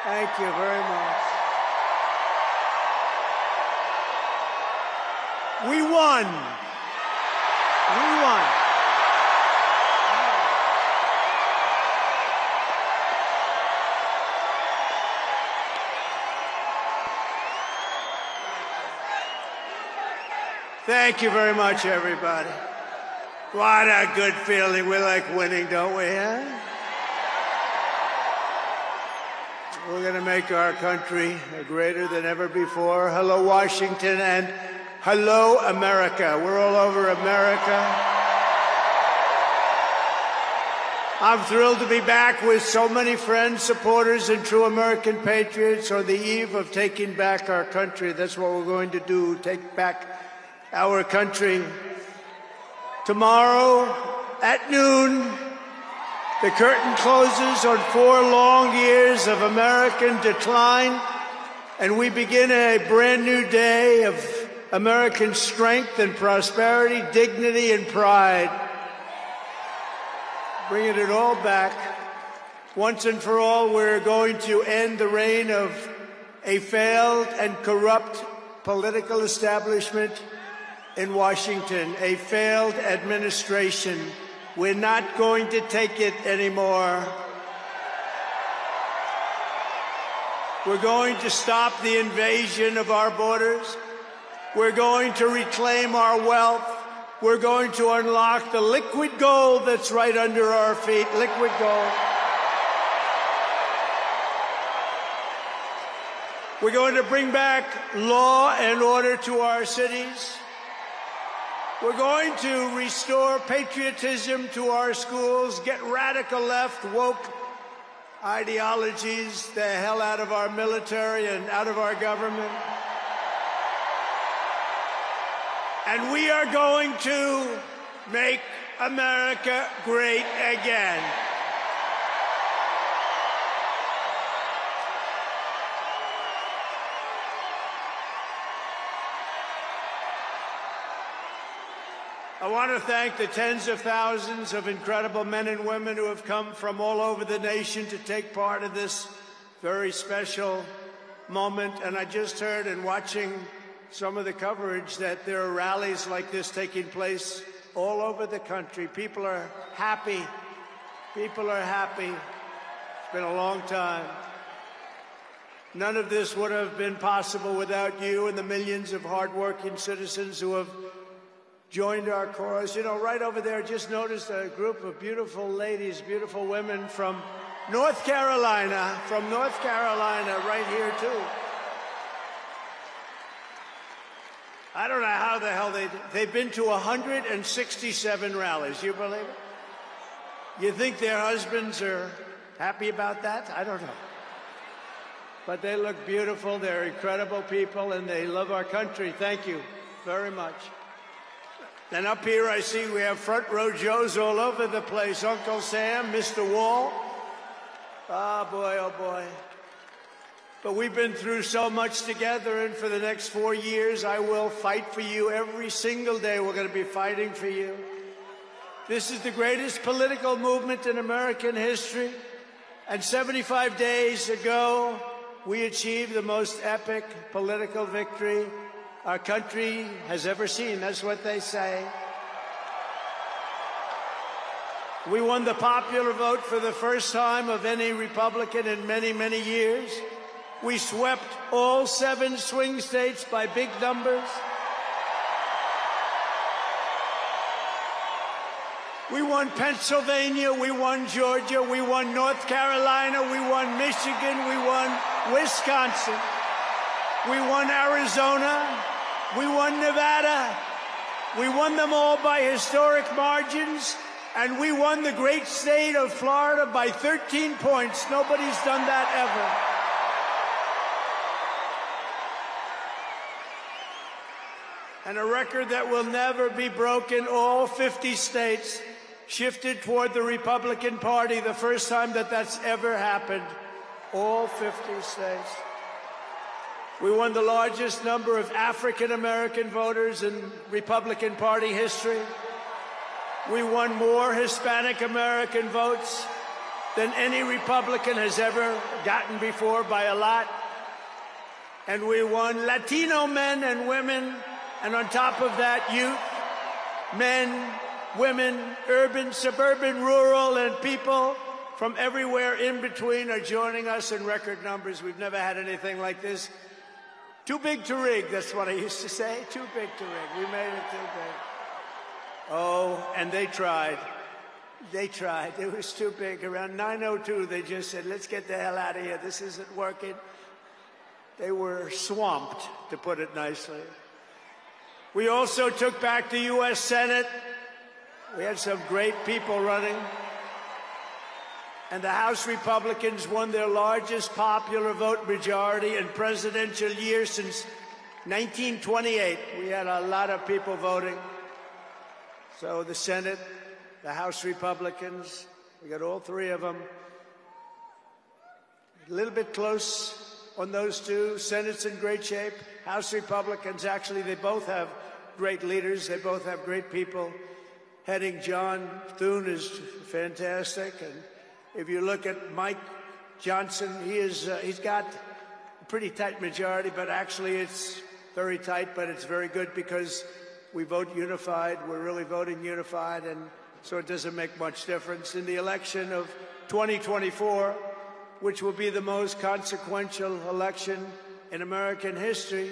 Thank you very much. We won. We won. Thank you very much, everybody. What a good feeling. We like winning, don't we, huh? We're going to make our country greater than ever before. Hello, Washington, and hello, America. We're all over America. I'm thrilled to be back with so many friends, supporters, and true American patriots on the eve of taking back our country. That's what we're going to do, take back our country. Tomorrow at noon, the curtain closes on 4 long years of American decline, and we begin a brand new day of American strength and prosperity, dignity and pride. Bringing it all back. Once and for all, we're going to end the reign of a failed and corrupt political establishment in Washington, a failed administration. We're not going to take it anymore. We're going to stop the invasion of our borders. We're going to reclaim our wealth. We're going to unlock the liquid gold that's right under our feet, liquid gold. We're going to bring back law and order to our cities. We're going to restore patriotism to our schools, get radical left, woke ideologies the hell out of our military and out of our government. And we are going to make America great again. I want to thank the tens of thousands of incredible men and women who have come from all over the nation to take part in this very special moment. And I just heard in watching some of the coverage that there are rallies like this taking place all over the country. People are happy. People are happy. It's been a long time. None of this would have been possible without you and the millions of hardworking citizens who have joined our cause. You know, right over there, just noticed a group of beautiful ladies, beautiful women from North Carolina, right here, too. I don't know how the hell they've been to 167 rallies. You believe it? You think their husbands are happy about that? I don't know. But they look beautiful. They're incredible people, and they love our country. Thank you very much. And up here, I see we have front row Joes all over the place. Uncle Sam, Mr. Wall. Oh, boy, oh, boy. But we've been through so much together, and for the next 4 years, I will fight for you every single day. We're going to be fighting for you. This is the greatest political movement in American history. And 75 days ago, we achieved the most epic political victory our country has ever seen. That's what they say. We won the popular vote for the first time of any Republican in many, many years. We swept all 7 swing states by big numbers. We won Pennsylvania, we won Georgia, we won North Carolina, we won Michigan, we won Wisconsin, we won Arizona, we won Nevada. We won them all by historic margins, and we won the great state of Florida by 13 points. Nobody's done that ever. And a record that will never be broken. All 50 states shifted toward the Republican Party, the first time that that's ever happened. All 50 states. We won the largest number of African-American voters in Republican Party history. We won more Hispanic American votes than any Republican has ever gotten before by a lot. And we won Latino men and women, and on top of that, youth, men, women, urban, suburban, rural, and people from everywhere in between are joining us in record numbers. We've never had anything like this. Too big to rig, that's what I used to say. Too big to rig. We made it too big. Oh, and they tried. They tried. It was too big. Around 9:02, they just said, let's get the hell out of here. This isn't working. They were swamped, to put it nicely. We also took back the U.S. Senate. We had some great people running. And the House Republicans won their largest popular vote majority in presidential year since 1928. We had a lot of people voting. So the Senate, the House Republicans, we got all three of them. A little bit close on those two. Senate's in great shape. House Republicans, actually, they both have great leaders. They both have great people heading. John Thune is fantastic. And if you look at Mike Johnson, he's got a pretty tight majority, but actually it's very tight, but it's very good because we vote unified. We're really voting unified, and so it doesn't make much difference. In the election of 2024, which will be the most consequential election in American history,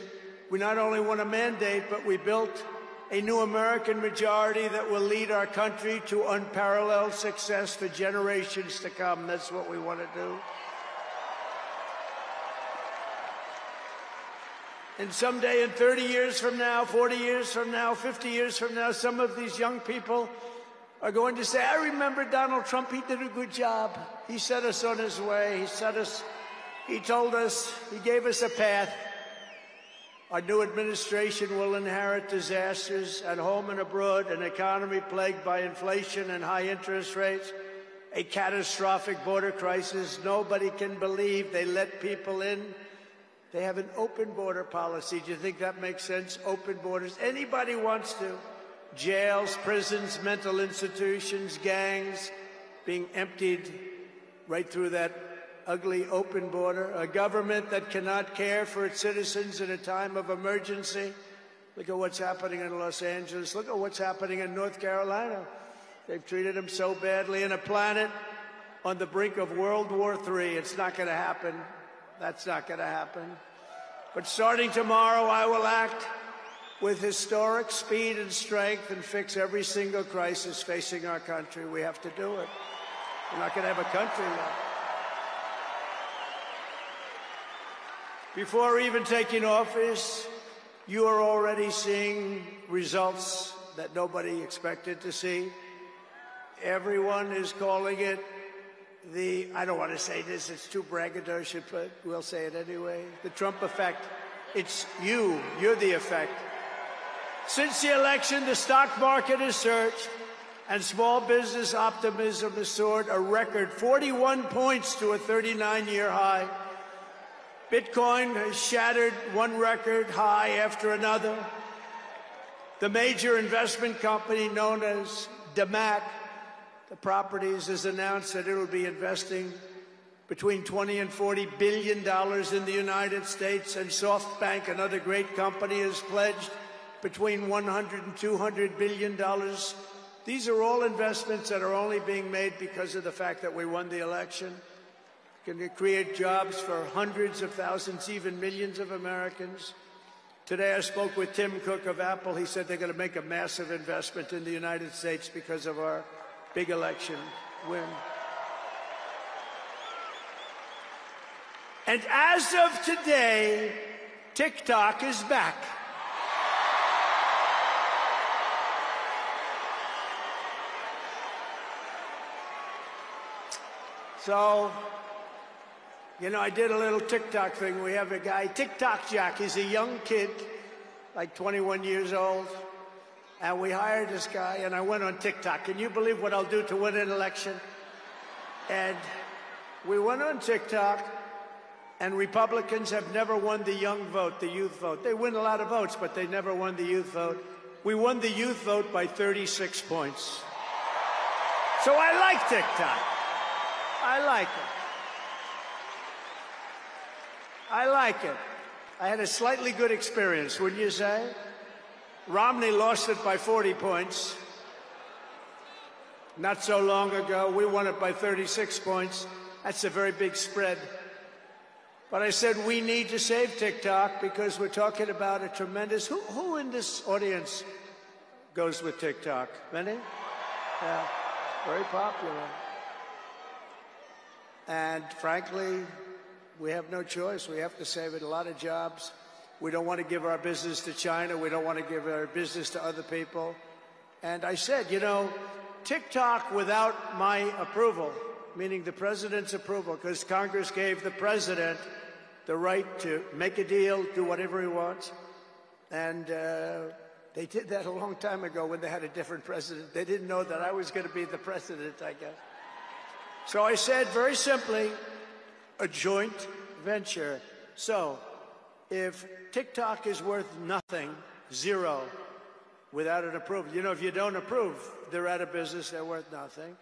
we not only won a mandate, but we built a new American majority that will lead our country to unparalleled success for generations to come. That's what we want to do. And someday, in 30 years from now, 40 years from now, 50 years from now, some of these young people are going to say, I remember Donald Trump, he did a good job. He set us on his way. He told us, he gave us a path. Our new administration will inherit disasters at home and abroad, an economy plagued by inflation and high interest rates, a catastrophic border crisis. Nobody can believe they let people in. They have an open border policy. Do you think that makes sense? Open borders. Anybody wants to. Jails, prisons, mental institutions, gangs being emptied right through that ugly open border, a government that cannot care for its citizens in a time of emergency. Look at what's happening in Los Angeles. Look at what's happening in North Carolina. They've treated them so badly. In a planet on the brink of World War III, it's not going to happen. That's not going to happen. But starting tomorrow, I will act with historic speed and strength and fix every single crisis facing our country. We have to do it. We're not going to have a country left. Before even taking office, you are already seeing results that nobody expected to see. Everyone is calling it I don't want to say this, it's too braggadocious, but we'll say it anyway, the Trump effect. It's you. You're the effect. Since the election, the stock market has surged, and small business optimism has soared a record 41 points to a 39-year high. Bitcoin has shattered one record high after another. The major investment company known as DMAC, the properties, has announced that it will be investing between $20 and $40 billion in the United States, and SoftBank, another great company, has pledged between $100 and $200 billion. These are all investments that are only being made because of the fact that we won the election. Can create jobs for hundreds of thousands, even millions of Americans. Today I spoke with Tim Cook of Apple. He said they're going to make a massive investment in the United States because of our big election win. And as of today, TikTok is back. So, you know, I did a little TikTok thing. We have a guy, TikTok Jack. He's a young kid, like 21 years old. And we hired this guy, and I went on TikTok. Can you believe what I'll do to win an election? And we went on TikTok, and Republicans have never won the young vote, the youth vote. They win a lot of votes, but they never won the youth vote. We won the youth vote by 36 points. So I like TikTok. I like it. I like it. I had a slightly good experience, wouldn't you say? Romney lost it by 40 points. Not so long ago, we won it by 36 points. That's a very big spread. But I said we need to save TikTok because we're talking about a tremendous... Who in this audience goes with TikTok? Many? Yeah, very popular. And frankly, we have no choice. We have to save it. A lot of jobs. We don't want to give our business to China. We don't want to give our business to other people. And I said, you know, TikTok without my approval, meaning the president's approval, because Congress gave the president the right to make a deal, do whatever he wants. And they did that a long time ago when they had a different president. They didn't know that I was going to be the president, I guess. So I said, very simply, a joint venture. So if TikTok is worth nothing, zero, without an approval, you know, if you don't approve, they're out of business, they're worth nothing.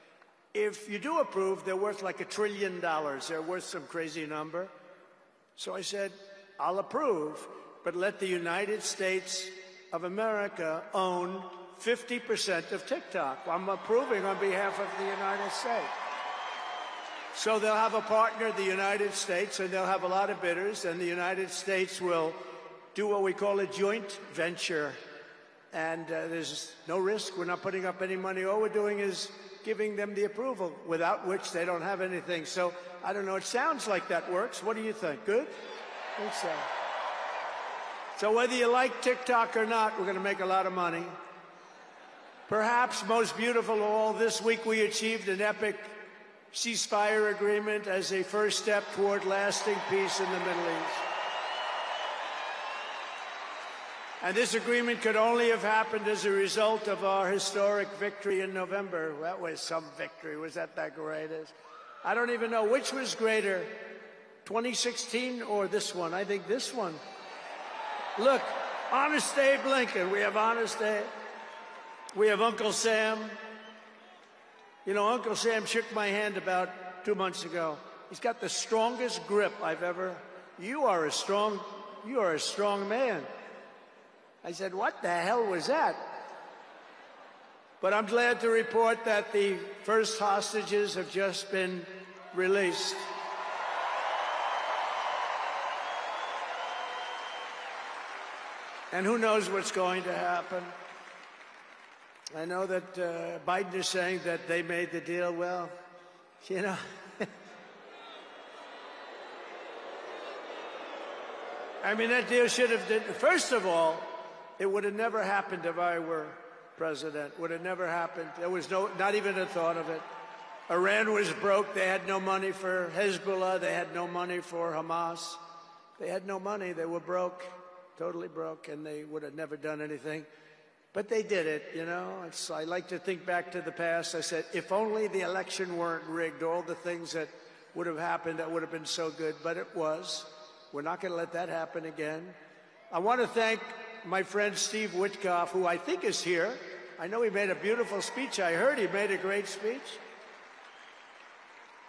If you do approve, they're worth like $1 trillion. They're worth some crazy number. So I said, I'll approve, but let the United States of America own 50% of TikTok. I'm approving on behalf of the United States. So they'll have a partner, the United States, and they'll have a lot of bidders, and the United States will do what we call a joint venture. And there's no risk. We're not putting up any money. All we're doing is giving them the approval, without which they don't have anything. So, I don't know, it sounds like that works. What do you think? Good? I think so. So whether you like TikTok or not, we're going to make a lot of money. Perhaps most beautiful of all, this week we achieved an epic ceasefire agreement as a first step toward lasting peace in the Middle East. And this agreement could only have happened as a result of our historic victory in November. That was some victory. Was that greatest? I don't even know which was greater, 2016 or this one. I think this one. Look, Honest Abe Lincoln. We have Honest Abe. We have Uncle Sam. You know, Uncle Sam shook my hand about 2 months ago. He's got the strongest grip I've ever. You are a strong man. I said, what the hell was that? But I'm glad to report that the first hostages have just been released. And who knows what's going to happen? I know that Biden is saying that they made the deal. Well, you know. I mean, that deal should have... First of all, it would have never happened if I were president. Would have never happened. There was not even a thought of it. Iran was broke. They had no money for Hezbollah. They had no money for Hamas. They had no money. They were broke, totally broke, and they would have never done anything. But they did it, you know. I like to think back to the past. I said, if only the election weren't rigged, all the things that would have happened, that would have been so good. But it was. We're not going to let that happen again. I want to thank my friend Steve Witkoff, who I think is here. I know he made a beautiful speech. I heard he made a great speech.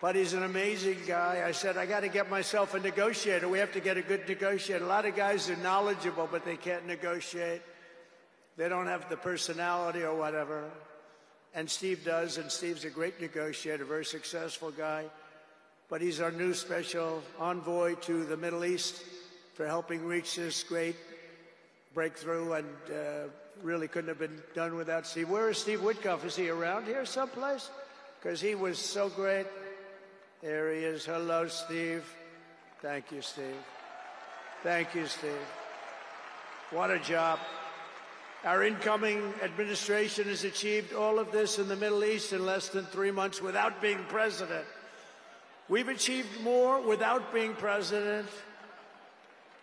But he's an amazing guy. I said, I got to get myself a negotiator. We have to get a good negotiator. A lot of guys are knowledgeable, but they can't negotiate. They don't have the personality or whatever. And Steve does, and Steve's a great negotiator, very successful guy. But he's our new special envoy to the Middle East for helping reach this great breakthrough, and really couldn't have been done without Steve. Where is Steve Witkoff? Is he around here someplace? Because he was so great. There he is. Hello, Steve. Thank you, Steve. Thank you, Steve. What a job. Our incoming administration has achieved all of this in the Middle East in less than 3 months without being president. We've achieved more without being president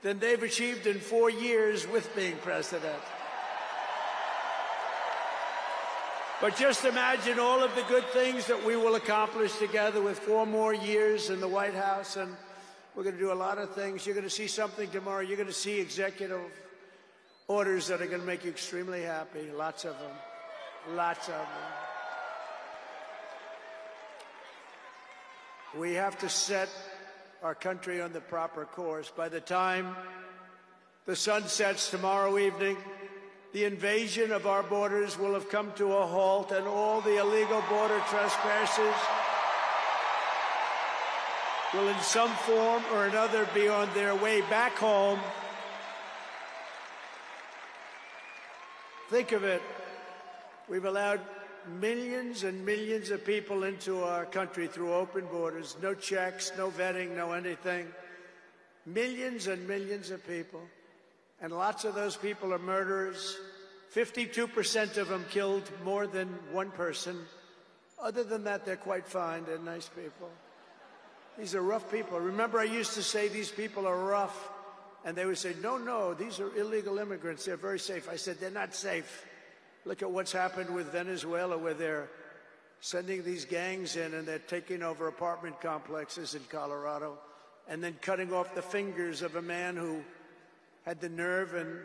than they've achieved in 4 years with being president. But just imagine all of the good things that we will accomplish together with 4 more years in the White House, and we're going to do a lot of things. You're going to see something tomorrow. You're going to see executive orders that are going to make you extremely happy. Lots of them. Lots of them. We have to set our country on the proper course. By the time the sun sets tomorrow evening, the invasion of our borders will have come to a halt, and all the illegal border trespassers will in some form or another be on their way back home. Think of it. We've allowed millions and millions of people into our country through open borders, no checks, no vetting, no anything. Millions and millions of people. And lots of those people are murderers. 52% of them killed more than one person. Other than that, they're quite fine. They're nice people. These are rough people. Remember, I used to say these people are rough. And they would say, no, no, these are illegal immigrants. They're very safe. I said, they're not safe. Look at what's happened with Venezuela, where they're sending these gangs in and they're taking over apartment complexes in Colorado and then cutting off the fingers of a man who had the nerve and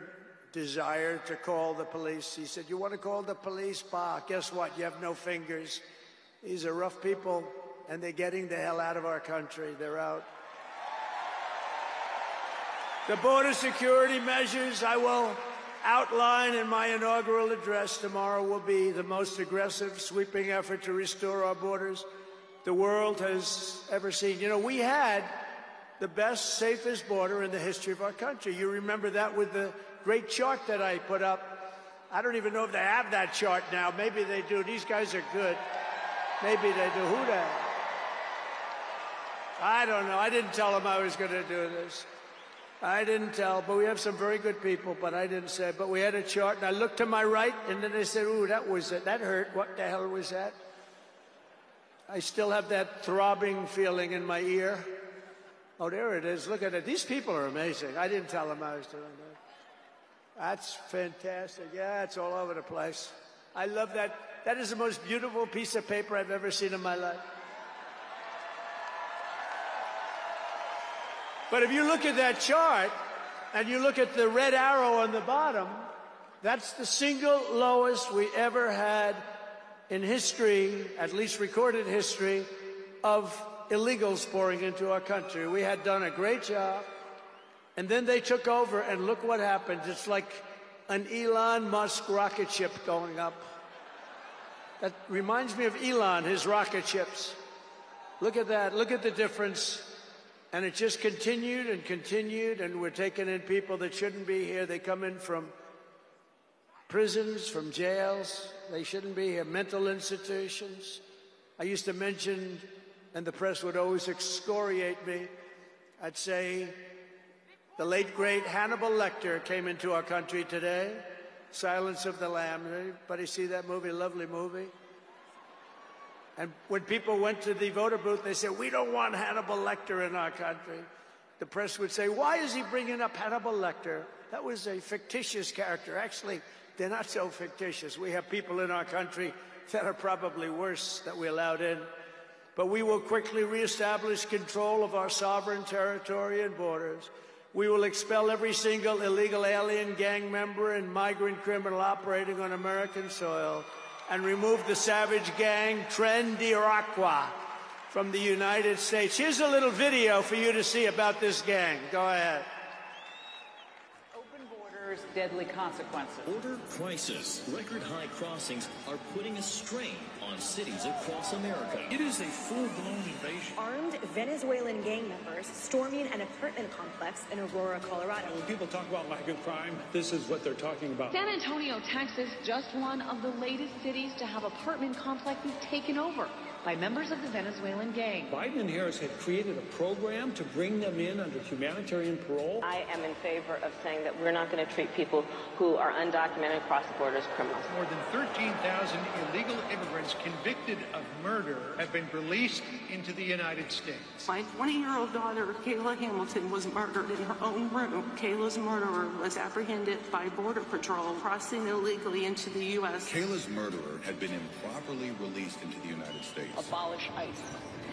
desire to call the police. He said, you want to call the police? Bah, guess what? You have no fingers. These are rough people, and they're getting the hell out of our country. They're out. The border security measures I will outline in my inaugural address tomorrow will be the most aggressive, sweeping effort to restore our borders the world has ever seen. You know, we had the best, safest border in the history of our country. You remember that with the great chart that I put up. I don't even know if they have that chart now. Maybe they do. These guys are good. Maybe they do. Who the? I don't know. I didn't tell them I was going to do this. I didn't tell, but we have some very good people, but I didn't say. But we had a chart, and I looked to my right, and then they said, ooh, that was it. That hurt. What the hell was that? I still have that throbbing feeling in my ear. Oh, there it is. Look at it. These people are amazing. I didn't tell them I was doing that. That's fantastic. Yeah, it's all over the place. I love that. That is the most beautiful piece of paper I've ever seen in my life. But if you look at that chart and you look at the red arrow on the bottom, that's the single lowest we ever had in history, at least recorded history, of illegals pouring into our country. We had done a great job, and then they took over, and look what happened. It's like an Elon Musk rocket ship going up. That reminds me of Elon, his rocket ships. Look at that. Look at the difference. And it just continued and continued, and we're taking in people that shouldn't be here. They come in from prisons, from jails. They shouldn't be here. Mental institutions. I used to mention, and the press would always excoriate me, I'd say the late, great Hannibal Lecter came into our country today. Silence of the Lambs. Anybody see that movie? Lovely movie. And when people went to the voter booth, they said, we don't want Hannibal Lecter in our country. The press would say, why is he bringing up Hannibal Lecter? That was a fictitious character. Actually, they're not so fictitious. We have people in our country that are probably worse that we allowed in. But we will quickly reestablish control of our sovereign territory and borders. We will expel every single illegal alien, gang member, and migrant criminal operating on American soil, and remove the savage gang Tren de Aragua from the United States. Here's a little video for you to see about this gang. Go ahead. Open borders, deadly consequences. Border crisis. Record high crossings are putting a strain on cities across America. It is a full-blown invasion. Armed Venezuelan gang members storming an apartment complex in Aurora, Colorado. When people talk about lack of crime, this is what they're talking about. San Antonio, Texas, just one of the latest cities to have apartment complexes taken over by members of the Venezuelan gang. Biden and Harris had created a program to bring them in under humanitarian parole. I am in favor of saying that we're not going to treat people who are undocumented across the border as criminals. More than 13,000 illegal immigrants convicted of murder have been released into the United States. My 20-year-old daughter, Kayla Hamilton, was murdered in her own room. Kayla's murderer was apprehended by Border Patrol crossing illegally into the U.S. Kayla's murderer had been improperly released into the United States. countries. Abolish ICE.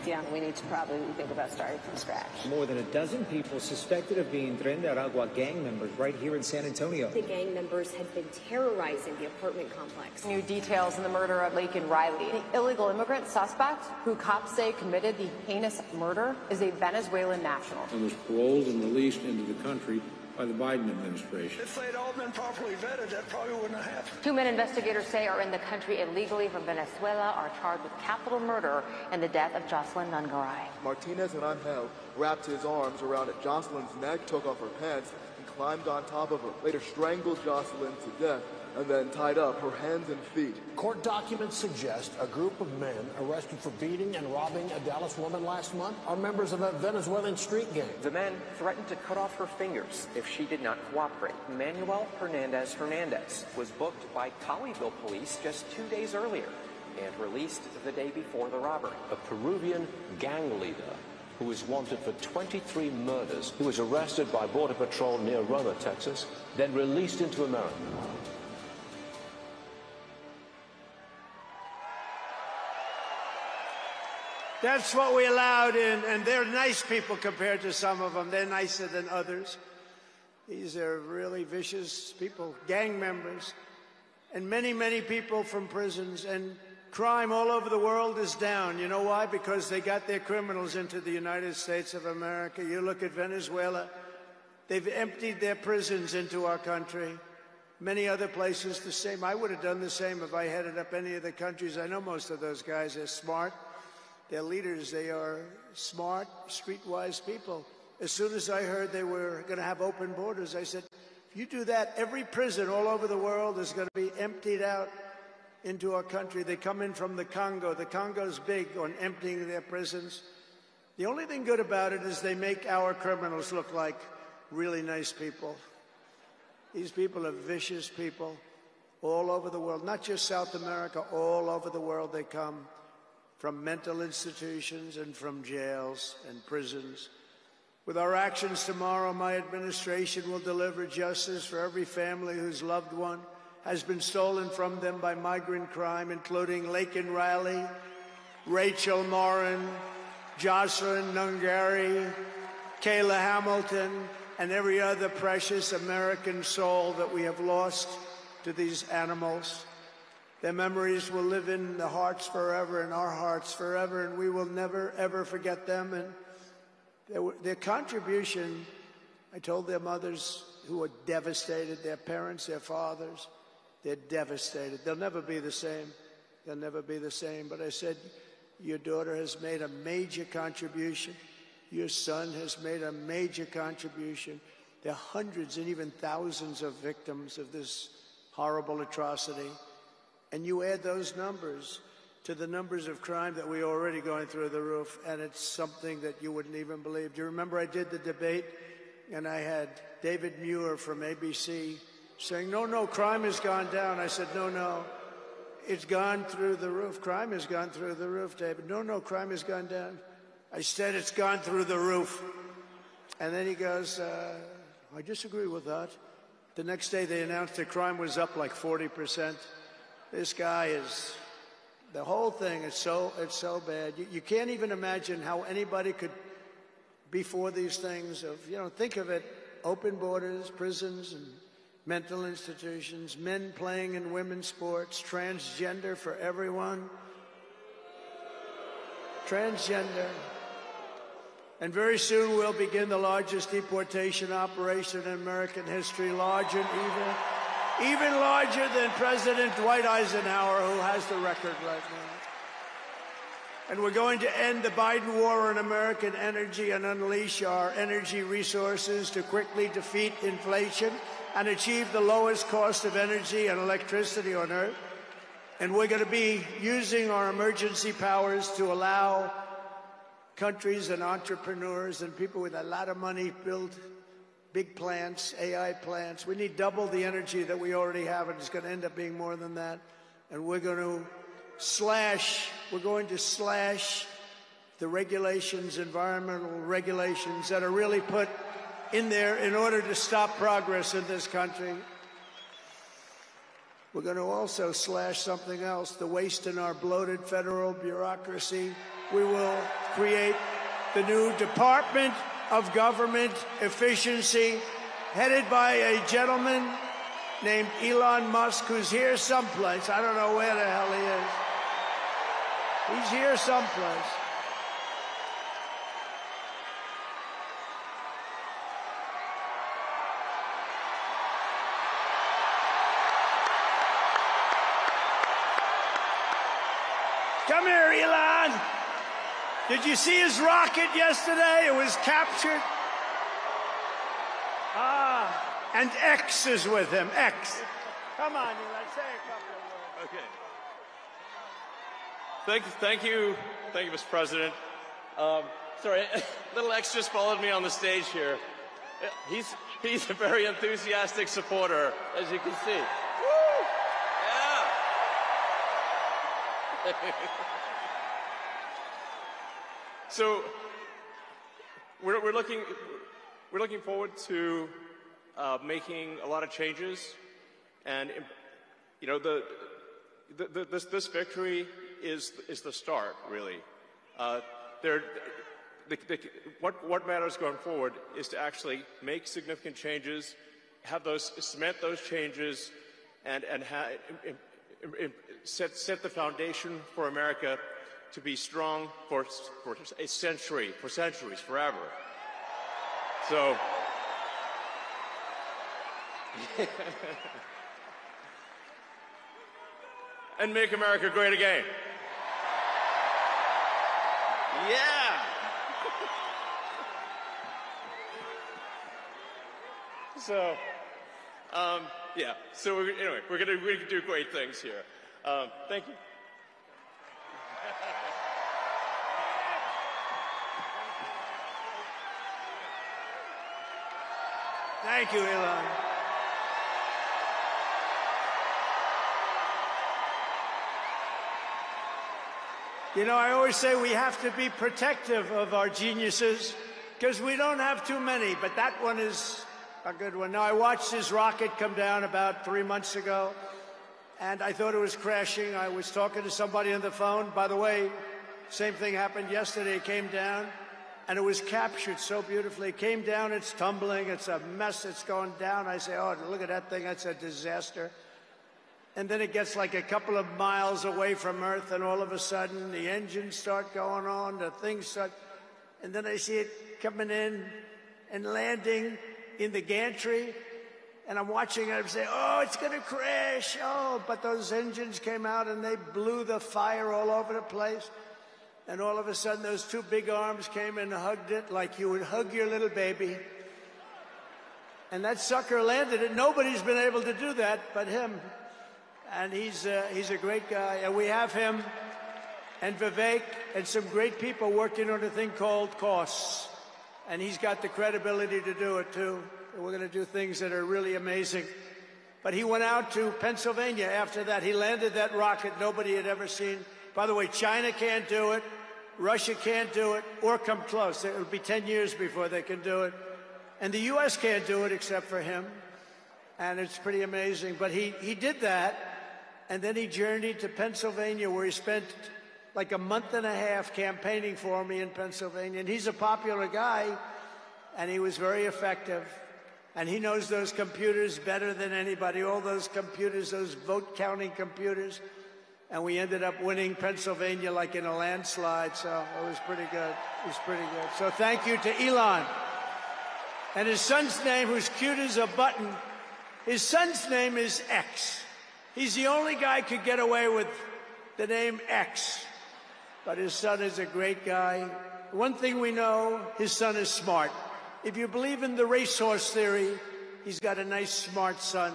Yeah, we need to probably think about starting from scratch. More than a dozen people suspected of being Tren de Aragua gang members right here in San Antonio. The gang members had been terrorizing the apartment complex. New details in the murder of Laken Riley. The illegal immigrant suspect, who cops say committed the heinous murder, is a Venezuelan national. And was paroled and released into the country by the Biden administration. If they'd all been properly vetted, that probably wouldn't have happened. 2 men investigators say are in the country illegally from Venezuela are charged with capital murder in the death of Jocelyn Nungaray. Martinez and Angel wrapped his arms around Jocelyn's neck, took off her pants, and climbed on top of her. Later strangled Jocelyn to death and then tied up her hands and feet. Court documents suggest a group of men arrested for beating and robbing a Dallas woman last month are members of a Venezuelan street gang. The men threatened to cut off her fingers if she did not cooperate. Manuel Hernandez was booked by Colleyville police just 2 days earlier and released the day before the robbery. A Peruvian gang leader who is wanted for 23 murders, who was arrested by Border Patrol near Roma, Texas, then released into America. That's what we allowed in, and they're nice people compared to some of them. They're nicer than others. These are really vicious people, gang members, and many, many people from prisons. And crime all over the world is down. You know why? Because they got their criminals into the United States of America. You look at Venezuela, they've emptied their prisons into our country. Many other places the same. I would have done the same if I headed up any of the countries. I know most of those guys are smart. They're leaders. They are smart, streetwise people. As soon as I heard they were going to have open borders, I said, if you do that, every prison all over the world is going to be emptied out into our country. They come in from the Congo. The Congo's big on emptying their prisons. The only thing good about it is they make our criminals look like really nice people. These people are vicious people all over the world, not just South America, all over the world they come. From mental institutions and from jails and prisons. With our actions tomorrow, my administration will deliver justice for every family whose loved one has been stolen from them by migrant crime, including Laken Riley, Rachel Morin, Jocelyn Nungaray, Kayla Hamilton, and every other precious American soul that we have lost to these animals. Their memories will live in the hearts forever, in our hearts forever, and we will never, ever forget them. And their contribution, I told their mothers who were devastated, their parents, their fathers, they're devastated. They'll never be the same. They'll never be the same. But I said, your daughter has made a major contribution. Your son has made a major contribution. There are hundreds and even thousands of victims of this horrible atrocity. And you add those numbers to the numbers of crime that we're already going through the roof, and it's something that you wouldn't even believe. Do you remember I did the debate, and I had David Muir from ABC saying, no, crime has gone down. I said, no, it's gone through the roof. Crime has gone through the roof, David. No, crime has gone down. I said it's gone through the roof. And then he goes, I disagree with that. The next day they announced that crime was up like 40%. This guy is, the whole thing is so bad. You can't even imagine how anybody could be for these things of, think of it, open borders, prisons and mental institutions, men playing in women's sports, transgender for everyone. Transgender. And very soon we'll begin the largest deportation operation in American history, large and evil. Even larger than President Dwight Eisenhower, who has the record right now. And we're going to end the Biden war on American energy and unleash our energy resources to quickly defeat inflation and achieve the lowest cost of energy and electricity on Earth. And we're going to be using our emergency powers to allow countries and entrepreneurs and people with a lot of money build big plants, AI plants. We need double the energy that we already have, and it's going to end up being more than that. And we're going to slash the regulations, environmental regulations that are really put in there in order to stop progress in this country. We're going to also slash something else, the waste in our bloated federal bureaucracy. We will create the new Department of Government Efficiency, headed by a gentleman named Elon Musk, who's here someplace. I don't know where the hell he is. He's here someplace. Come here, Elon. Did you see his rocket yesterday? It was captured. And X is with him. X. Come on, Elon, say a couple of words. Okay. Thank you, Mr. President. Sorry, little X just followed me on the stage here. He's a very enthusiastic supporter, as you can see. Woo! Yeah. So we're looking forward to making a lot of changes, and you know this victory is the start, really. What matters going forward is to actually make significant changes, cement those changes, and set the foundation for America to be strong for a century, for centuries, forever. So. And make America great again. Yeah. So, yeah. So anyway, we're gonna do great things here. Thank you. Thank you, Elon. You know, I always say we have to be protective of our geniuses because we don't have too many, but that one is a good one. Now, I watched his rocket come down about 3 months ago, and I thought it was crashing. I was talking to somebody on the phone. By the way, same thing happened yesterday. It came down, and it was captured so beautifully. It came down, it's tumbling, it's a mess, it's going down. I say, oh, look at that thing, that's a disaster. And then it gets like a couple of miles away from Earth, and all of a sudden the engines start going on, the things start, and then I see it coming in and landing in the gantry, and I'm watching it, I'm saying, oh, it's gonna crash, oh, but those engines came out and they blew the fire all over the place, and all of a sudden those two big arms came and hugged it like you would hug your little baby, and that sucker landed it. Nobody's been able to do that but him. And he's a great guy. And we have him and Vivek and some great people working on a thing called costs. And he's got the credibility to do it, too. And we're going to do things that are really amazing. But he went out to Pennsylvania after that. He landed that rocket nobody had ever seen. By the way, China can't do it. Russia can't do it or come close. It'll be 10 years before they can do it. And the U.S. can't do it except for him. And it's pretty amazing. But he did that. And then he journeyed to Pennsylvania, where he spent like a month and a half campaigning for me in Pennsylvania. And he's a popular guy, and he was very effective. And he knows those computers better than anybody, all those computers, those vote-counting computers. And we ended up winning Pennsylvania like in a landslide, so it was pretty good. It was pretty good. So thank you to Elon. And his son's name, who's cute as a button, his son's name is X. He's the only guy who could get away with the name X. But his son is a great guy. One thing we know, his son is smart. If you believe in the racehorse theory, he's got a nice, smart son.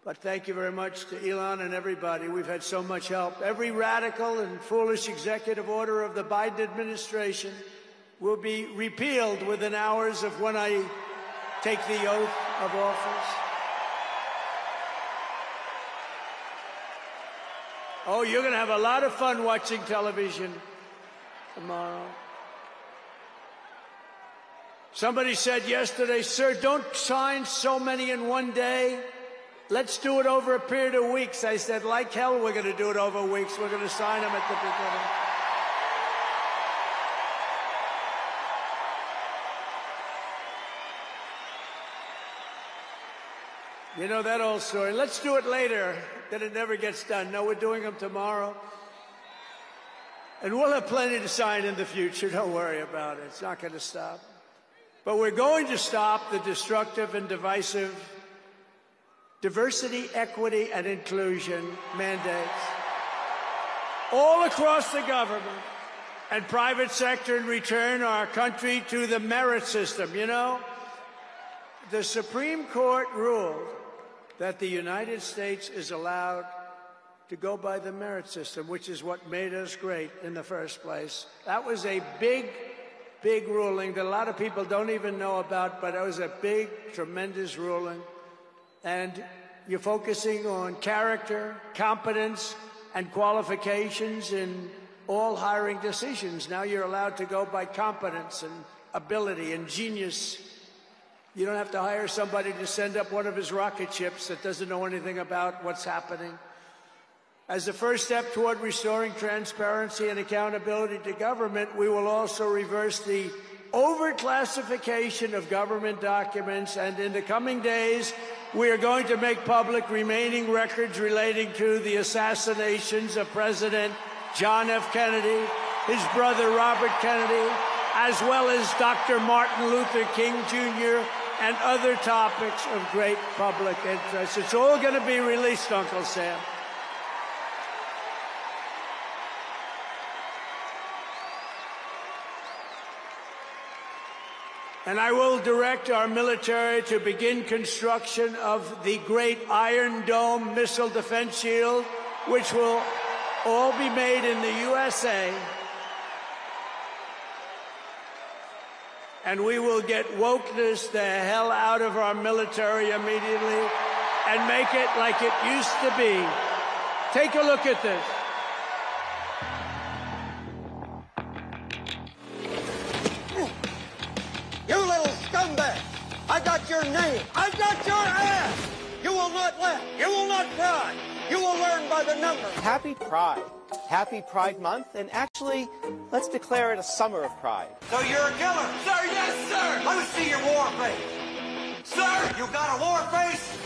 But thank you very much to Elon and everybody. We've had so much help. Every radical and foolish executive order of the Biden administration will be repealed within hours of when I take the oath of office. Oh, you're going to have a lot of fun watching television tomorrow. Somebody said yesterday, sir, don't sign so many in one day. let's do it over a period of weeks. I said, like hell, we're going to do it over weeks. We're going to sign them at the beginning. You know that old story. Let's do it later. Then it never gets done. No, we're doing them tomorrow. And we'll have plenty to sign in the future. Don't worry about it. It's not going to stop. But we're going to stop the destructive and divisive diversity, equity, and inclusion mandates all across the government and private sector and return our country to the merit system. You know, the Supreme Court ruled that the United States is allowed to go by the merit system, which is what made us great in the first place. That was a big, big ruling that a lot of people don't even know about, but it was a big, tremendous ruling. And you're focusing on character, competence, and qualifications in all hiring decisions. Now you're allowed to go by competence and ability and genius. You don't have to hire somebody to send up one of his rocket ships that doesn't know anything about what's happening. As a first step toward restoring transparency and accountability to government, we will also reverse the overclassification of government documents, and in the coming days, we are going to make public remaining records relating to the assassinations of President John F. Kennedy, his brother Robert Kennedy, as well as Dr. Martin Luther King Jr., and other topics of great public interest. It's all going to be released, Uncle Sam. And I will direct our military to begin construction of the great Iron Dome missile defense shield, which will all be made in the USA. And we will get wokeness the hell out of our military immediately and make it like it used to be. Take a look at this. You little scumbag! I got your name. I got your ass! You will not laugh. You will not cry. You will learn by the numbers. Happy Pride. Happy Pride Month, and actually, let's declare it a summer of pride. So you're a killer? Sir, yes, sir! Let me see your war face. Sir, you got a war face?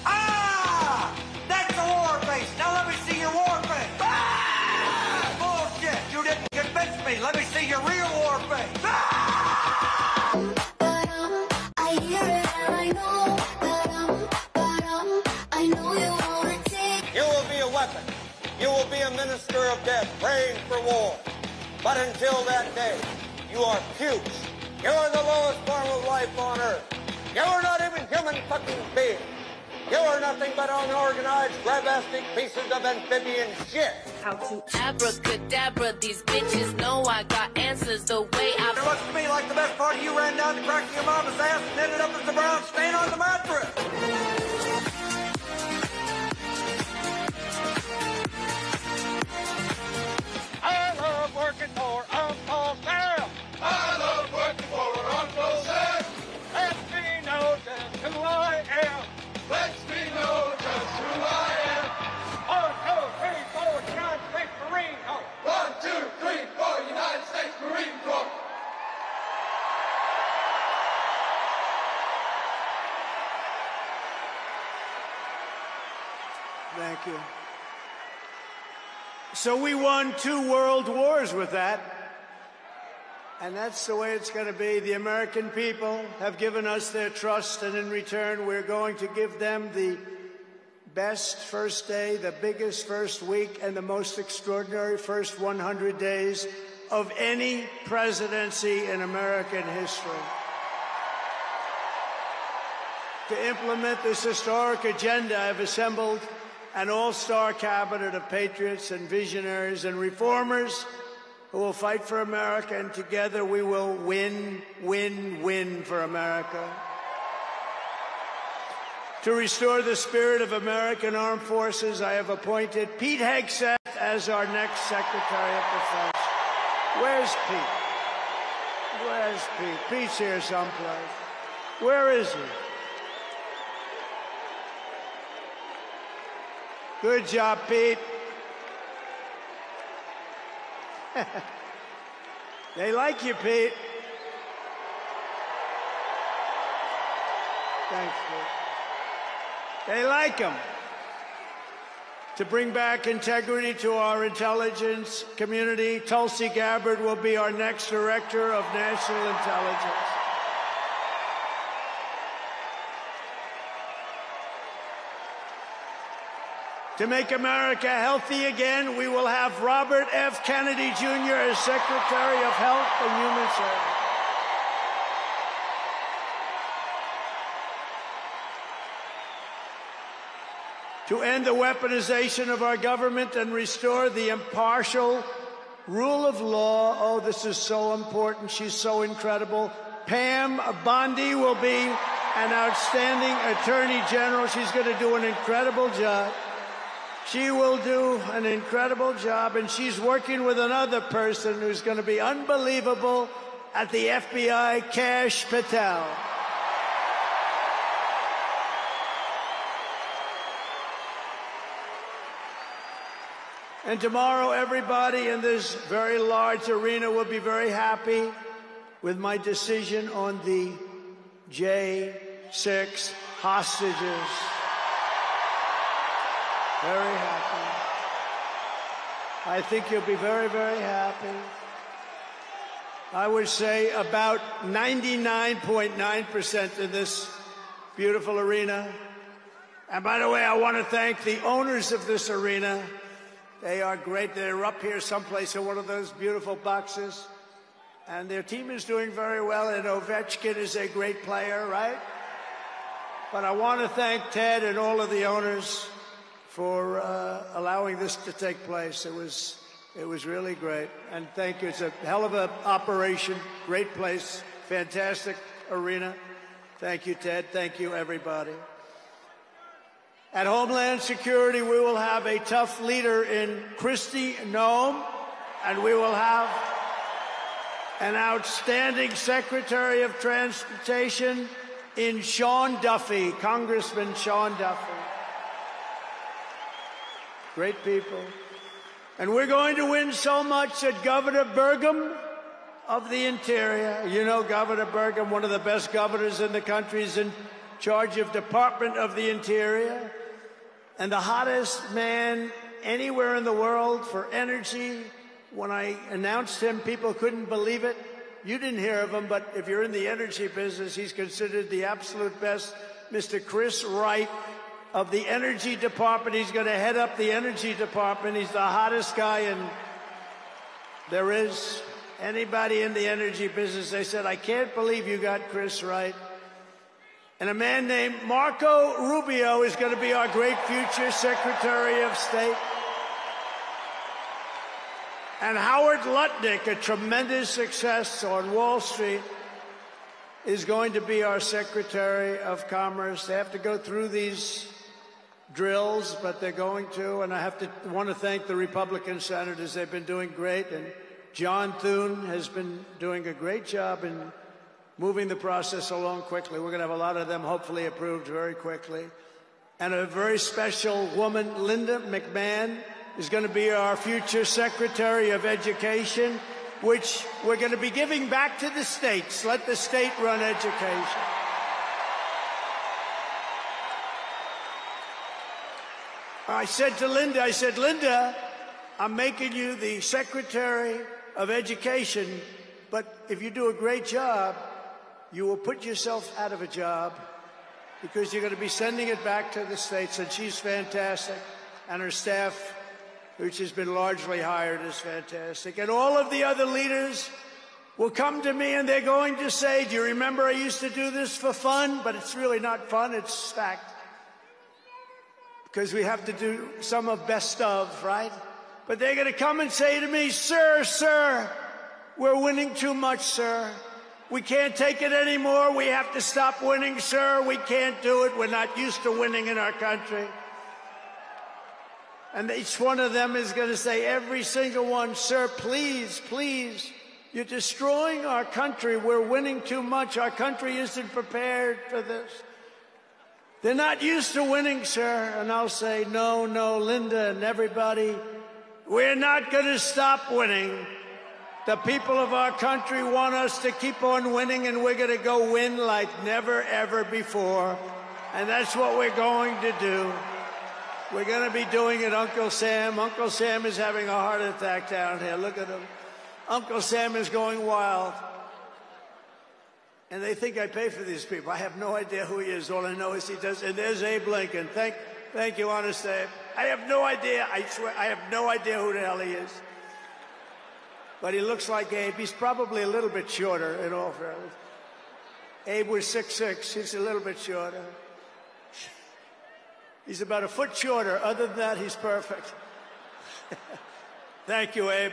Ah! That's a war face. Now let me see your war face. Ah! Bullshit! You didn't convince me. Let me see your real war face. Ah! I hear it and I know I know you won't take. You will be a weapon. You will be a minister of death, praying for war. But until that day, you are puke. You are the lowest form of life on earth. You are not even human fucking beings. You are nothing but unorganized, grabastic pieces of amphibian shit. How to abracadabra, these bitches know I got answers the way I... It looks to me like the best part of you ran down the crack of your mama's ass and ended up as a brown stain on the mattress. I love working for Uncle Sam. I love working for Uncle Sam. Let me know just who I am. Let me know just who I am. 1, 2, 3, 4, United States Marine Corps. 1, 2, 3, 4, United States Marine Corps. Thank you. So we won 2 world wars with that. And that's the way it's going to be. The American people have given us their trust, and in return, we're going to give them the best first day, the biggest first week, and the most extraordinary first 100 days of any presidency in American history. To implement this historic agenda, I've assembled an all-star cabinet of patriots and visionaries and reformers who will fight for America, and together we will win, win, win for America. To restore the spirit of American Armed Forces, I have appointed Pete Hegseth as our next Secretary of Defense. Where's Pete? Where's Pete? Pete's here someplace. Where is he? Good job, Pete. They like you, Pete. Thanks, Pete. They like him. To bring back integrity to our intelligence community, Tulsi Gabbard will be our next Director of National Intelligence. To make America healthy again, we will have Robert F. Kennedy Jr. as Secretary of Health and Human Services. To end the weaponization of our government and restore the impartial rule of law. Oh, this is so important. She's so incredible. Pam Bondi will be an outstanding Attorney General. She's going to do an incredible job. She will do an incredible job, and she's working with another person who's going to be unbelievable at the FBI, Kash Patel. And tomorrow, everybody in this very large arena will be very happy with my decision on the J6 hostages. Very happy. I think you'll be very, very happy. I would say about 99.9% in this beautiful arena. And by the way, I want to thank the owners of this arena. They are great. They're up here someplace in one of those beautiful boxes. And their team is doing very well, and Ovechkin is a great player, right? But I want to thank Ted and all of the owners for allowing this to take place. It was really great. And thank you. It's a hell of an operation. Great place. Fantastic arena. Thank you, Ted. Thank you, everybody. At Homeland Security, we will have a tough leader in Kristi Noem, and we will have an outstanding Secretary of Transportation in Sean Duffy, Congressman Sean Duffy. Great people. And we're going to win so much that Governor Burgum of the Interior, you know Governor Burgum, one of the best governors in the country, is in charge of Department of the Interior, and the hottest man anywhere in the world for energy. When I announced him, people couldn't believe it. You didn't hear of him, but if you're in the energy business, he's considered the absolute best. Mr. Chris Wright of the Energy Department. He's going to head up the Energy Department. He's the hottest guy, and there is anybody in the energy business. They said, I can't believe you got Chris Wright. And a man named Marco Rubio is going to be our great future Secretary of State. And Howard Lutnick, a tremendous success on Wall Street, is going to be our Secretary of Commerce. They have to go through these drills, but they're going to. And I want to thank the Republican senators. They've been doing great. And John Thune has been doing a great job in moving the process along quickly. We're going to have a lot of them hopefully approved very quickly. And a very special woman, Linda McMahon, is going to be our future Secretary of Education, which we're going to be giving back to the states. Let the state run education. I said to Linda, Linda, I'm making you the Secretary of Education, but if you do a great job, you will put yourself out of a job because you're going to be sending it back to the states. And she's fantastic. And her staff, which has been largely hired, is fantastic. And all of the other leaders will come to me and they're going to say, do you remember I used to do this for fun? But it's really not fun, it's fact. Because we have to do some of best of, right? But they're going to come and say to me, sir, we're winning too much, sir. We can't take it anymore. We have to stop winning, sir. We can't do it. We're not used to winning in our country. And each one of them is going to say, every single one, sir, please, you're destroying our country. We're winning too much. Our country isn't prepared for this. They're not used to winning, sir. And I'll say, no, Linda and everybody, we're not going to stop winning. The people of our country want us to keep on winning, and we're going to go win like never, ever before. And that's what we're going to do. We're going to be doing it, Uncle Sam. Uncle Sam is having a heart attack down here. Look at him. Uncle Sam is going wild. And they think I pay for these people. I have no idea who he is. All I know is he does. And there's Abe Lincoln. Thank you, honest Abe. I have no idea. I swear, I have no idea who the hell he is. But he looks like Abe. He's probably a little bit shorter, in all fairness. Abe was 6'6". He's a little bit shorter. He's about a foot shorter. Other than that, he's perfect. Thank you, Abe.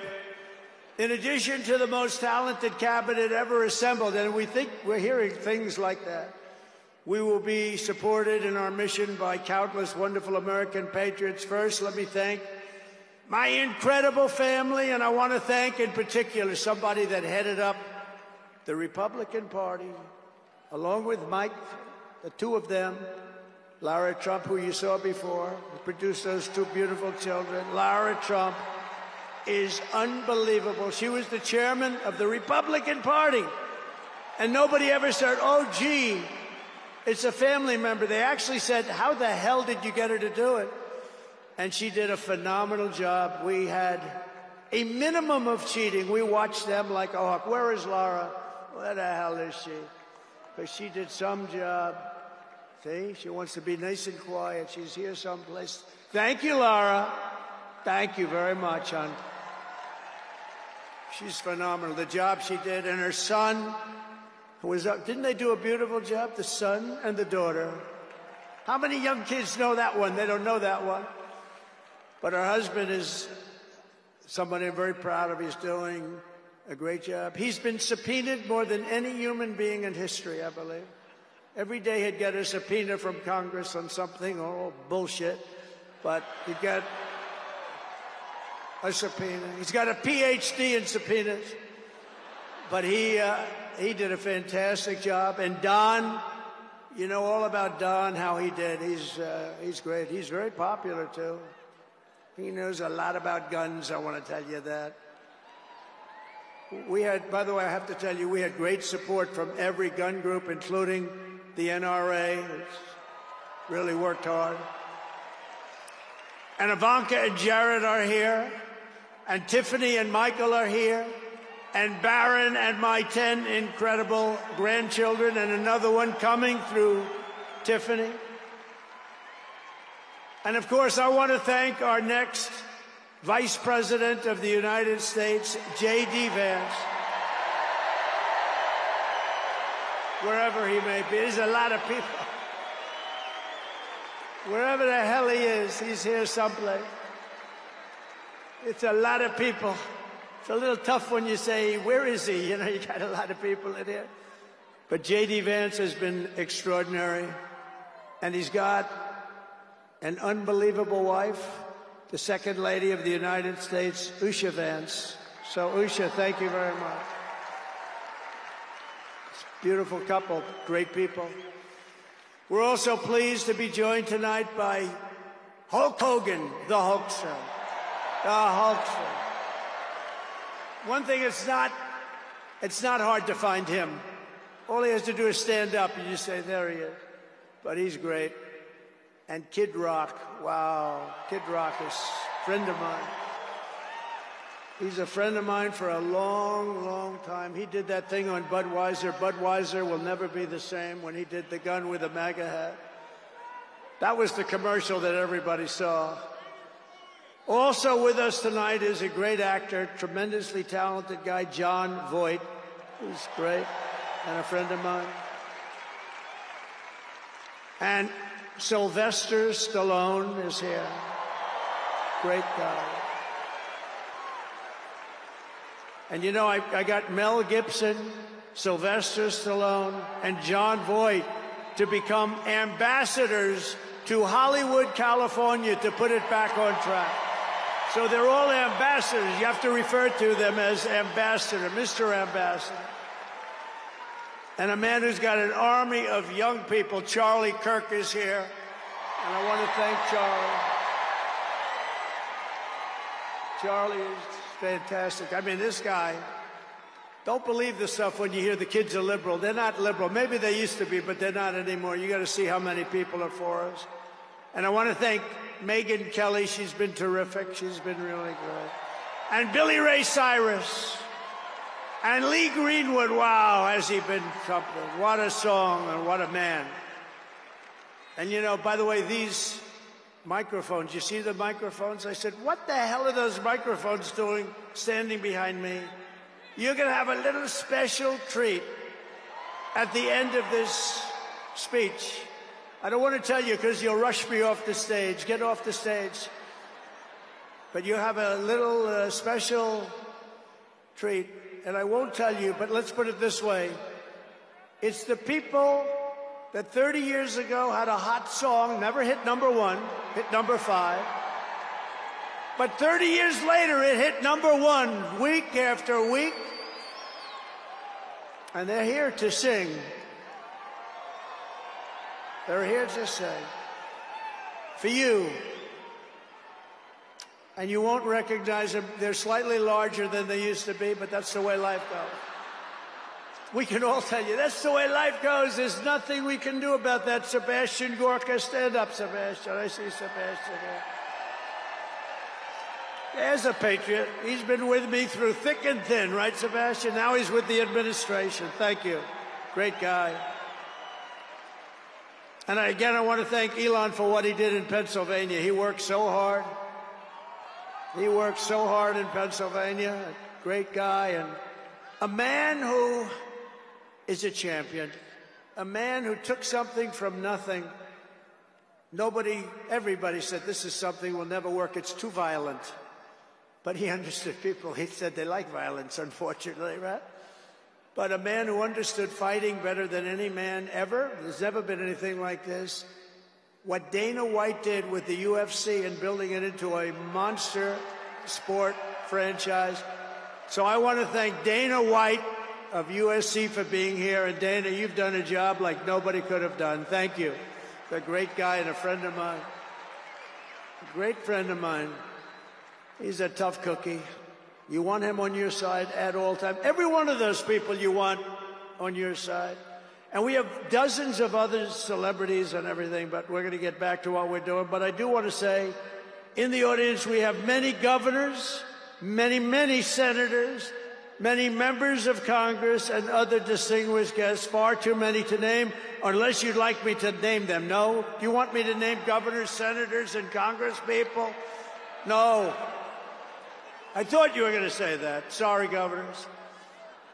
In addition to the most talented cabinet ever assembled, and we think we're hearing things like that, we will be supported in our mission by countless wonderful American patriots. First, let me thank my incredible family, and I want to thank in particular somebody that headed up the Republican Party, along with Mike, the two of them, Lara Trump, who you saw before, who produced those two beautiful children. Lara Trump is unbelievable. She was the chairman of the Republican Party, and nobody ever said, oh, gee, it's a family member. They actually said, how the hell did you get her to do it? And she did a phenomenal job. We had a minimum of cheating. We watched them like a hawk. Where is Laura? Where the hell is she? Because she did some job. See, she wants to be nice and quiet. She's here someplace. Thank you, Laura. Thank you very much, hon. She's phenomenal. The job she did, and her son was up. Didn't they do a beautiful job? The son and the daughter. How many young kids know that one? They don't know that one. But her husband is somebody I'm very proud of. He's doing a great job. He's been subpoenaed more than any human being in history, I believe. Every day he'd get a subpoena from Congress on something, or bullshit, but he'd get a subpoena. He's got a PhD in subpoenas, but he did a fantastic job. And Don, you know all about Don, how he did. He's great. He's very popular too. He knows a lot about guns, I want to tell you that. We had, by the way, I have to tell you, we had great support from every gun group, including the NRA, which really worked hard. And Ivanka and Jared are here, and Tiffany and Michael are here, and Barron and my 10 incredible grandchildren, and another one coming through Tiffany. And of course, I want to thank our next Vice President of the United States, J.D. Vance. Wherever he may be, there's a lot of people. Wherever the hell he is, he's here someplace. It's a lot of people. It's a little tough when you say, where is he? You know, you got a lot of people in here. But J.D. Vance has been extraordinary. And he's got an unbelievable wife, the Second Lady of the United States, Usha Vance. So, Usha, thank you very much. Beautiful couple, great people. We're also pleased to be joined tonight by Hulk Hogan, the Hulkster. The Hulkster. One thing, it's not hard to find him. All he has to do is stand up and you say, there he is. But he's great. And Kid Rock, wow. Kid Rock is a friend of mine. He's a friend of mine for a long, long time. He did that thing on Budweiser. Budweiser will never be the same, when he did the gun with a MAGA hat. That was the commercial that everybody saw. Also with us tonight is a great actor, tremendously talented guy, Jon Voight, who's great, and a friend of mine. And Sylvester Stallone is here. Great guy. And you know, I got Mel Gibson, Sylvester Stallone, and Jon Voight to become ambassadors to Hollywood, California, to put it back on track. So they're all ambassadors. You have to refer to them as ambassador, Mr. Ambassador. and a man who's got an army of young people. Charlie Kirk is here, and I want to thank Charlie. Charlie is fantastic. I mean, this guy, don't believe the stuff when you hear the kids are liberal. They're not liberal. Maybe they used to be, but they're not anymore. You got to see how many people are for us. And I want to thank Megyn Kelly. She's been terrific. She's been really good. And Billy Ray Cyrus. And Lee Greenwood. Wow, has he been something. What a song and what a man. And you know, by the way, these microphones, you see the microphones? I said, what the hell are those microphones doing standing behind me? You're going to have a little special treat at the end of this speech. I don't want to tell you because you'll rush me off the stage. Get off the stage. But you have a little special treat, and I won't tell you, but let's put it this way. It's the people that 30 years ago had a hot song, never hit #1, hit #5. But 30 years later, it hit #1 week after week. And they're here to sing. They're here to sing. For you. And you won't recognize them. They're slightly larger than they used to be, but that's the way life goes. We can all tell you, that's the way life goes. There's nothing we can do about that. Sebastian Gorka, stand up, Sebastian. I see Sebastian there. There's a patriot. He's been with me through thick and thin, right, Sebastian? Now he's with the administration. Thank you. Great guy. And again, I want to thank Elon for what he did in Pennsylvania. He worked so hard. He worked so hard in Pennsylvania. A great guy and a man who is a champion. A man who took something from nothing. Everybody said this is something will never work. It's too violent. But he understood people. He said they like violence, unfortunately, right? But a man who understood fighting better than any man ever. There's never been anything like this. What Dana White did with the UFC and building it into a monster sport franchise. So I want to thank Dana White of USC for being here. And Dana, you've done a job like nobody could have done. Thank you. A great guy and a friend of mine. A great friend of mine. He's a tough cookie. You want him on your side at all times. Every one of those people you want on your side. And we have dozens of other celebrities and everything, but we're going to get back to what we're doing. But I do want to say, in the audience, we have many governors, many senators, many members of Congress, and other distinguished guests. Far too many to name, unless you'd like me to name them. No? Do you want me to name governors, senators, and Congress people? No. I thought you were going to say that. Sorry, governors.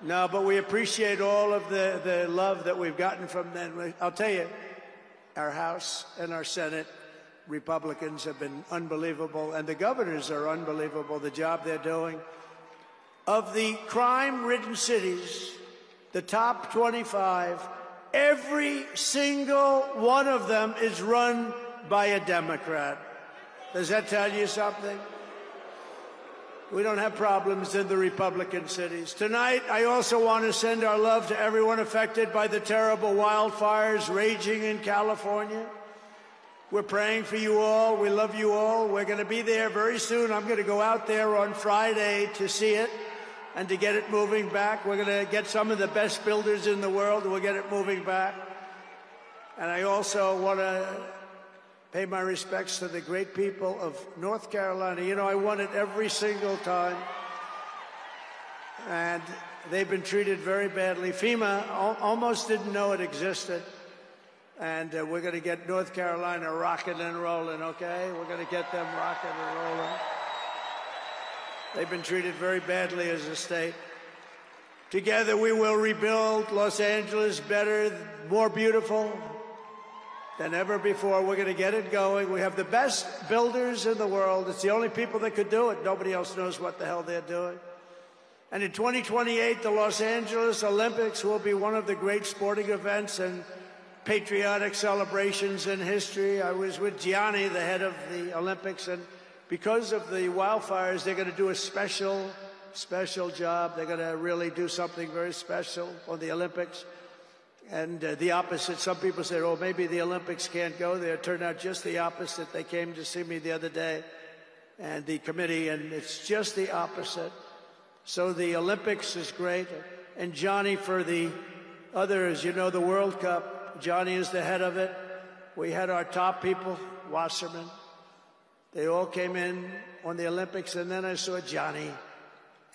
No, but we appreciate all of the love that we've gotten from them. I'll tell you, our House and our Senate Republicans have been unbelievable, and the governors are unbelievable, the job they're doing. Of the crime-ridden cities, the top 25, every single one of them is run by a Democrat. Does that tell you something? We don't have problems in the Republican cities. Tonight, I also want to send our love to everyone affected by the terrible wildfires raging in California. We're praying for you all. We love you all. We're going to be there very soon. I'm going to go out there on Friday to see it and to get it moving back. We're going to get some of the best builders in the world, and we'll get it moving back. And I also want to pay my respects to the great people of North Carolina. You know, I won it every single time. And they've been treated very badly. FEMA almost didn't know it existed. And we're going to get North Carolina rocking and rolling, okay? We're going to get them rocking and rolling. They've been treated very badly as a state. Together we will rebuild Los Angeles better, more beautiful than ever before. We're going to get it going. We have the best builders in the world. It's the only people that could do it. Nobody else knows what the hell they're doing. And in 2028, the Los Angeles Olympics will be one of the great sporting events and patriotic celebrations in history. I was with Gianni, the head of the Olympics, and because of the wildfires, they're going to do a special job. They're going to really do something very special on the Olympics. And the opposite, some people say, oh, maybe the Olympics can't go there. It turned out just the opposite. They came to see me the other day, and the committee, and it's just the opposite. So the Olympics is great. And Johnny, for the others, you know, the World Cup, Johnny is the head of it. We had our top people, Wasserman. They all came in on the Olympics, and then I saw Johnny.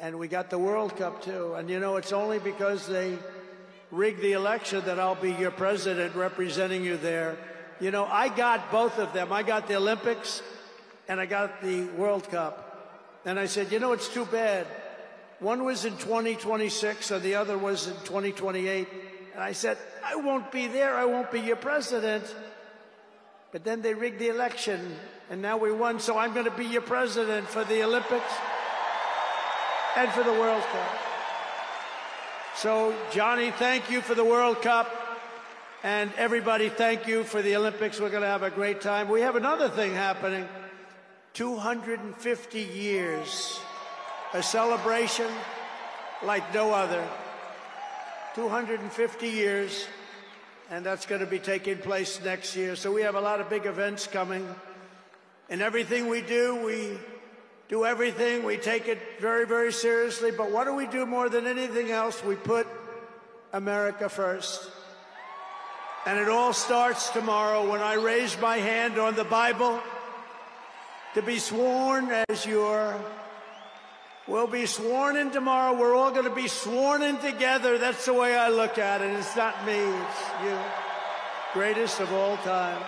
And we got the World Cup, too. And, you know, it's only because they rigged the election that I'll be your president representing you there. You know, I got both of them. I got the Olympics, and I got the World Cup. And I said, you know, it's too bad. One was in 2026, and the other was in 2028. And I said, I won't be there. I won't be your president. But then they rigged the election, and now we won, so I'm going to be your president for the Olympics and for the World Cup. So, Johnny, thank you for the World Cup, and everybody, thank you for the Olympics. We're going to have a great time. We have another thing happening, 250 years, a celebration like no other, 250 years. And that's going to be taking place next year. So we have a lot of big events coming. And everything we do everything. We take it very, very seriously. But what do we do more than anything else? We put America first. And it all starts tomorrow when I raise my hand on the Bible to be sworn as we'll be sworn in tomorrow. We're all going to be sworn in together. That's the way I look at it. It's not me. It's you. Greatest of all time.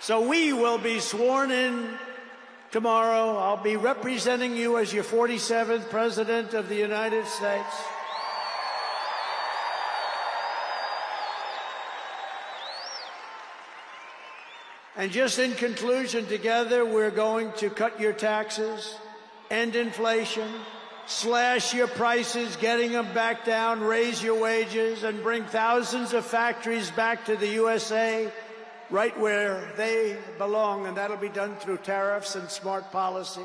So we will be sworn in tomorrow. I'll be representing you as your 47th President of the United States. And just in conclusion, together we're going to cut your taxes, end inflation, slash your prices, getting them back down, raise your wages, and bring thousands of factories back to the USA, right where they belong, and that'll be done through tariffs and smart policy.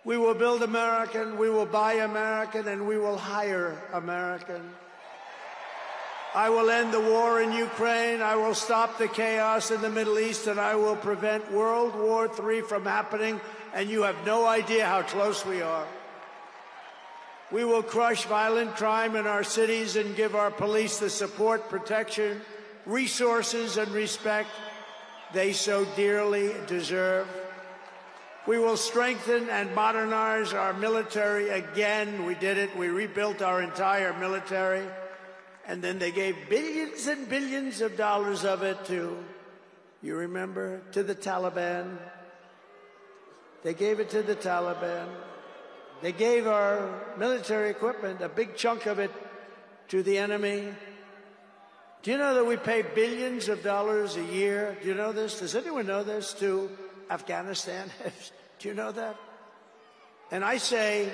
We will build American, we will buy American, and we will hire American. I will end the war in Ukraine, I will stop the chaos in the Middle East, and I will prevent World War III from happening. And you have no idea how close we are. We will crush violent crime in our cities and give our police the support, protection, resources, and respect they so dearly deserve. We will strengthen and modernize our military again. We did it. We rebuilt our entire military. And then they gave billions and billions of dollars of it to, you remember, to the Taliban. They gave it to the Taliban. They gave our military equipment, a big chunk of it, to the enemy. Do you know that we pay billions of dollars a year? Do you know this? Does anyone know this? To Afghanistan? Do you know that? And I say,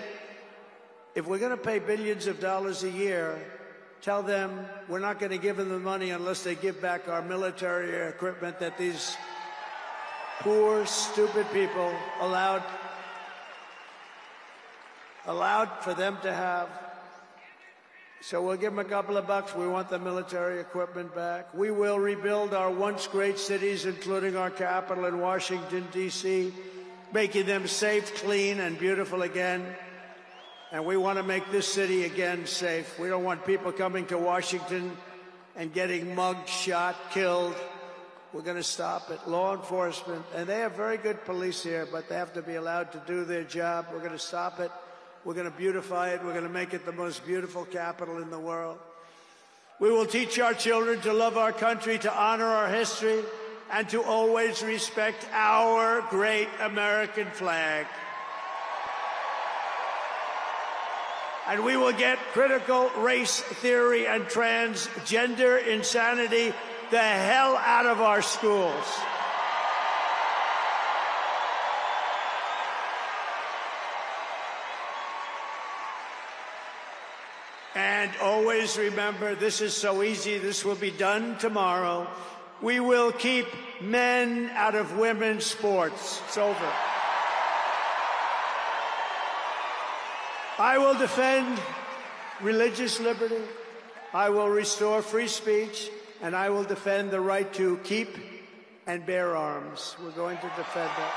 if we're going to pay billions of dollars a year, tell them we're not going to give them the money unless they give back our military equipment that these poor, stupid people allowed for them to have. So we'll give them a couple of bucks. We want the military equipment back. We will rebuild our once great cities, including our capital in Washington, D.C., making them safe, clean, and beautiful again. And we want to make this city again safe. We don't want people coming to Washington and getting mugged, shot, killed. We're going to stop it. Law enforcement, and they have very good police here, but they have to be allowed to do their job. We're going to stop it. We're going to beautify it. We're going to make it the most beautiful capital in the world. We will teach our children to love our country, to honor our history, and to always respect our great American flag. And we will get critical race theory and transgender insanity the hell out of our schools. And always remember, this is so easy, this will be done tomorrow. We will keep men out of women's sports. It's over. I will defend religious liberty. I will restore free speech, and I will defend the right to keep and bear arms. We're going to defend that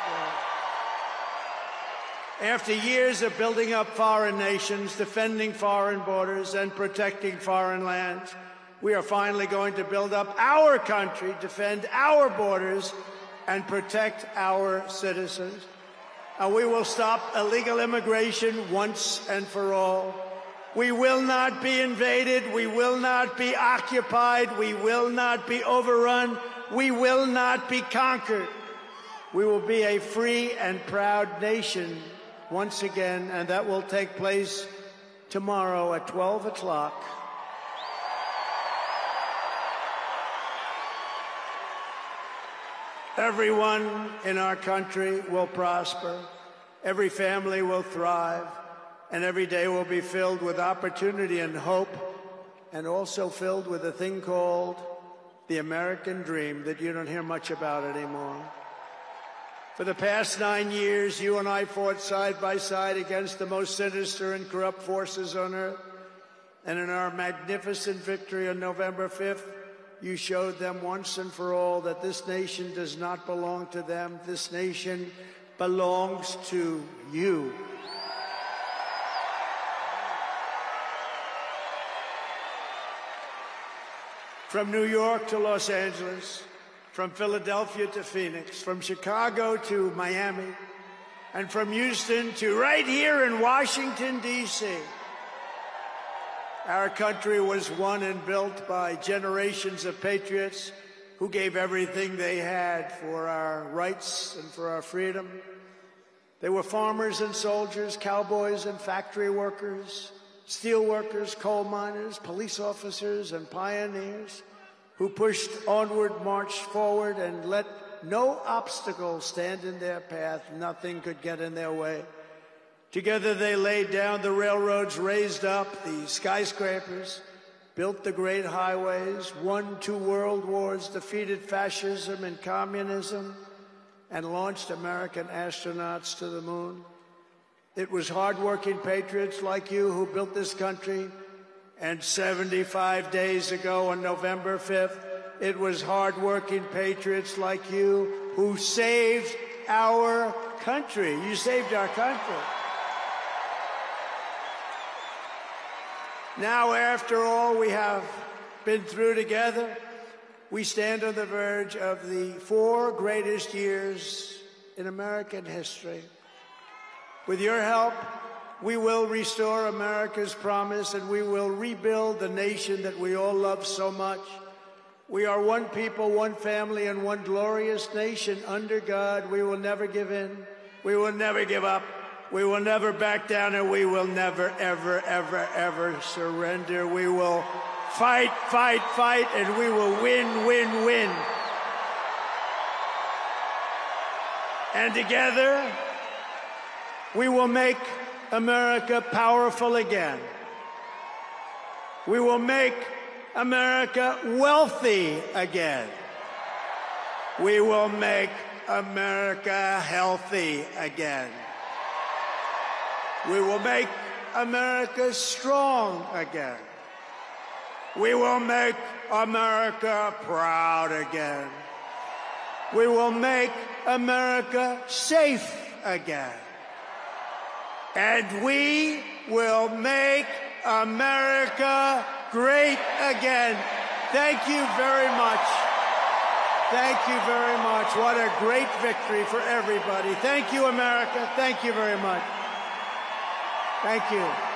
right. After years of building up foreign nations, defending foreign borders, and protecting foreign lands, we are finally going to build up our country, defend our borders, and protect our citizens. And we will stop illegal immigration once and for all. We will not be invaded. We will not be occupied. We will not be overrun. We will not be conquered. We will be a free and proud nation once again, and that will take place tomorrow at 12 o'clock. Everyone in our country will prosper, every family will thrive, and every day will be filled with opportunity and hope, and also filled with a thing called the American dream that you don't hear much about anymore. For the past 9 years, you and I fought side by side against the most sinister and corrupt forces on earth, and in our magnificent victory on November 5th, you showed them once and for all that this nation does not belong to them. This nation belongs to you. From New York to Los Angeles, from Philadelphia to Phoenix, from Chicago to Miami, and from Houston to right here in Washington, D.C., our country was won and built by generations of patriots who gave everything they had for our rights and for our freedom. They were farmers and soldiers, cowboys and factory workers, steel workers, coal miners, police officers, and pioneers who pushed onward, marched forward, and let no obstacle stand in their path. Nothing could get in their way. Together they laid down the railroads, raised up the skyscrapers, built the great highways, won 2 world wars, defeated fascism and communism, and launched American astronauts to the moon. It was hard-working patriots like you who built this country, and 75 days ago on November 5th, it was hard-working patriots like you who saved our country. You saved our country. Now, after all we have been through together, we stand on the verge of the 4 greatest years in American history. With your help, we will restore America's promise, and we will rebuild the nation that we all love so much. We are one people, one family, and one glorious nation under God. We will never give in. We will never give up. We will never back down, and we will never, ever, ever, ever surrender. We will fight, fight, fight, and we will win, win, win. And together, we will make America powerful again. We will make America wealthy again. We will make America healthy again. We will make America strong again. We will make America proud again. We will make America safe again. And we will make America great again. Thank you very much. Thank you very much. What a great victory for everybody. Thank you, America. Thank you very much. Thank you.